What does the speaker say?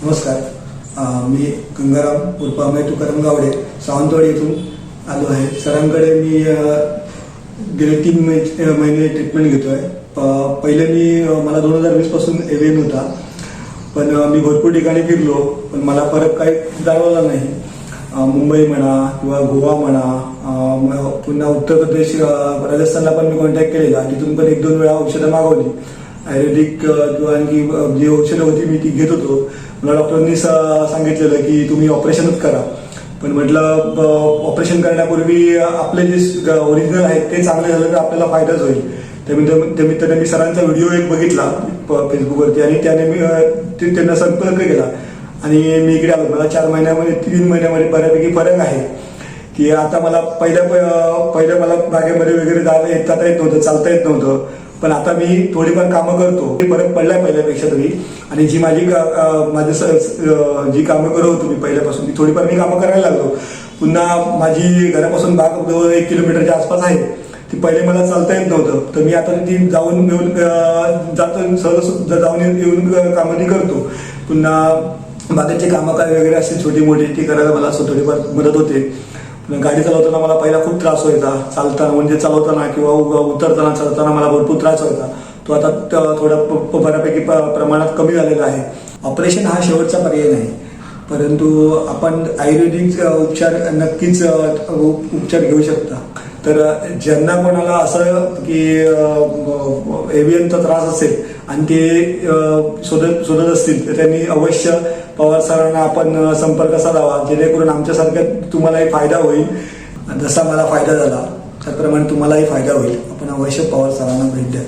नमस्कार. मी गंगाराम उर्फ अमेय तुकाराम गावडे सावंतवाडी येथून आलो आहे. सरांकडे मी गेले 3 महिने ट्रीटमेंट घेतो आहे. पहिले मला 2020 पासून एव्हीएन होता, पण मी भरपूर ठिकाणी फिरलो, पण मला फरक काही जाणवला नाही. मुंबई म्हणा किंवा गोवा म्हणा, पुन्हा उत्तर प्रदेश, राजस्थानला पण मी कॉन्टॅक्ट केलेला. तिथून पण 1-2 वेळा औषधं मागवली. आयुर्वेदिक किंवा आणखी जी औषधं होती मी ती घेत होतो. मला डॉक्टरांनी सांगितलेलं की तुम्ही ऑपरेशनच करा, पण म्हटलं ऑपरेशन करण्यापूर्वी आपले जे ओरिजिनल आहेत ते चांगले झालं तर आपल्याला फायदाच होईल. त्यामित्ताने मी सरांचा व्हिडिओ एक बघितला फेसबुकवरती आणि त्याने मी त्यांना संपर्क केला आणि मी इकडे आलो. मला 3 महिन्यामध्ये बऱ्यापैकी फरक आहे. की आता मला पहिल्या मला बागेमध्ये वगैरे जाता येत नव्हतं, चालता येत नव्हतं, पण आता मी थोडीफार कामं करतो. फरक पडला पहिल्यापेक्षा तरी. आणि जी जी कामं करत होतो मी पहिल्यापासून ती थोडीफार मी कामं करायला लागलो. पुन्हा माझी घरापासून बाग जवळ 1 किलोमीटरच्या आसपास आहे. ती पहिले मला चालता येत नव्हतं, तर मी आता ती जाऊन येऊन जातो, सहज जाऊन येऊन कामं करतो. पुन्हा बागेचे कामं काय वगैरे असतील छोटी मोठी ती करायला मला थोडीफार मदत होते. गाडी चालवताना मला पहिला खूप त्रास व्हायचा. चालवताना किंवा उतरताना चढताना मला भरपूर त्रास व्हायचा. तो आता थोडा बऱ्यापैकी प्रमाणात कमी झालेला आहे. ऑपरेशन हा शेवटचा पर्याय नाही, परंतु आपण आयुर्वेदिक उपचार नक्कीच उपचार घेऊ शकता. तर ज्यांना कोणाला असं की एव्हीएनचा त्रास असेल आणि ते शोधत असतील तर त्यांनी अवश्य पवार सरांना आपण संपर्क साधावा, जेणेकरून आमच्यासारख्या तुम्हालाही फायदा होईल. जसा मला फायदा झाला त्याप्रमाणे तुम्हालाही फायदा होईल. आपण अवश्य पवार सरांना भेट द्या.